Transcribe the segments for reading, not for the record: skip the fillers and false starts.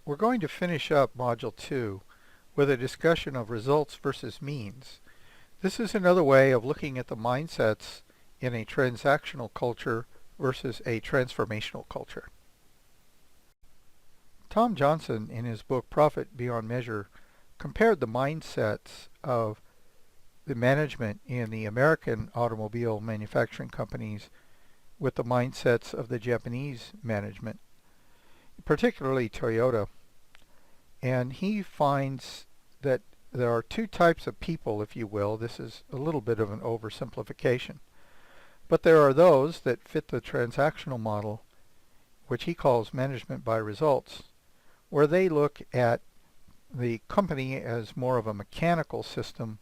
We're going to finish up Module 2 with a discussion of results versus means. This is another way of looking at the mindsets in a transactional culture versus a transformational culture. Tom Johnson, in his book Profit Beyond Measure, compared the mindsets of the management in the American automobile manufacturing companies with the mindsets of the Japanese management, particularly Toyota. And he finds that there are two types of people, if you will. This is a little bit of an oversimplification. But there are those that fit the transactional model, which he calls management by results, where they look at the company as more of a mechanical system,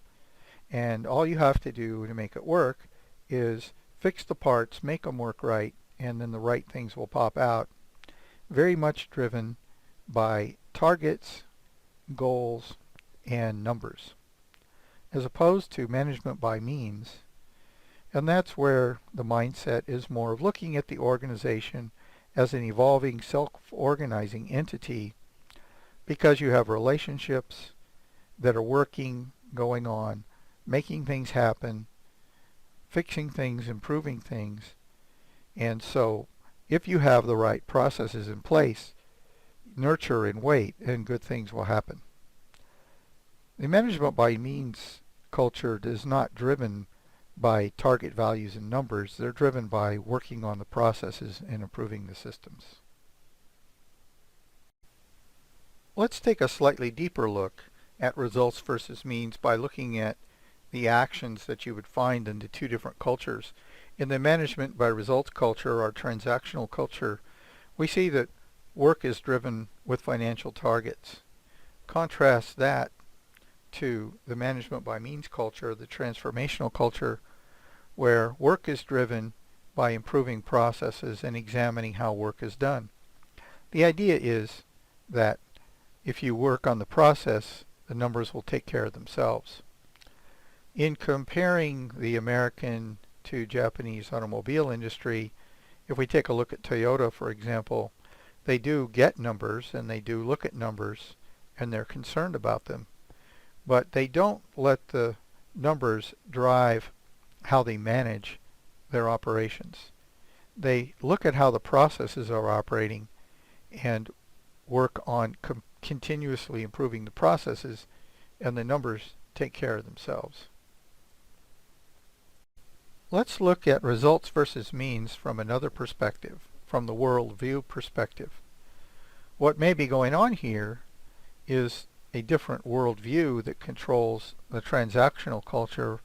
and all you have to do to make it work is fix the parts, make them work right, and then the right things will pop out. Very much driven by targets, goals, and numbers, as opposed to management by means. And that's where the mindset is more of looking at the organization as an evolving, self-organizing entity, because you have relationships that are working, going on, making things happen, fixing things, improving things. And so if you have the right processes in place, nurture and wait, and good things will happen. The management by means culture is not driven by target values and numbers. They're driven by working on the processes and improving the systems. Let's take a slightly deeper look at results versus means by looking at the actions that you would find in the two different cultures. In the management by results culture, or transactional culture, we see that work is driven with financial targets. Contrast that to the management by means culture, the transformational culture, where work is driven by improving processes and examining how work is done. The idea is that if you work on the process, the numbers will take care of themselves. In comparing the American to Japanese automobile industry, if we take a look at Toyota, for example, they do get numbers and they do look at numbers and they're concerned about them, but they don't let the numbers drive how they manage their operations. They look at how the processes are operating and work on continuously improving the processes, and the numbers take care of themselves. Let's look at results versus means from another perspective, from the worldview perspective. What may be going on here is a different worldview that controls the transactional culture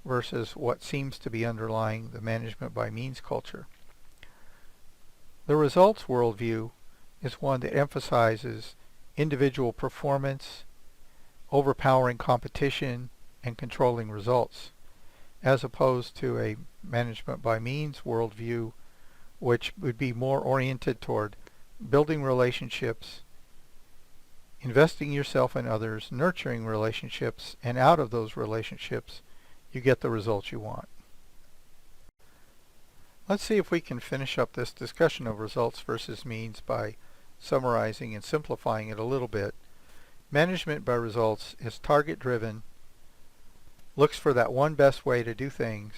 versus what seems to be underlying the management by means culture. The results worldview is one that emphasizes individual performance, overpowering competition, and controlling results, as opposed to a management by means worldview, which would be more oriented toward building relationships, investing yourself in others, nurturing relationships, and out of those relationships you get the results you want. Let's see if we can finish up this discussion of results versus means by summarizing and simplifying it a little bit. Management by results is target driven, looks for that one best way to do things,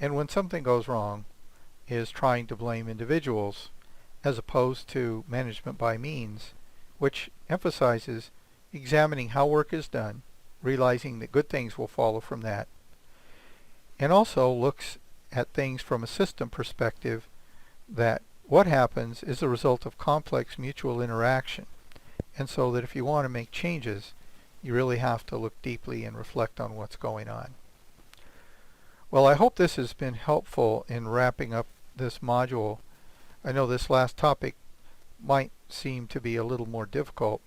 and when something goes wrong is trying to blame individuals, as opposed to management by means, which emphasizes examining how work is done, realizing that good things will follow from that, and also looks at things from a system perspective, that what happens is a result of complex mutual interaction, and so that if you want to make changes, you really have to look deeply and reflect on what's going on. Well, I hope this has been helpful in wrapping up this module. I know this last topic might seem to be a little more difficult,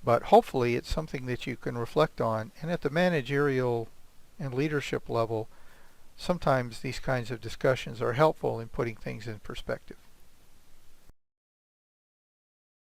but hopefully it's something that you can reflect on, and at the managerial and leadership level, sometimes these kinds of discussions are helpful in putting things in perspective.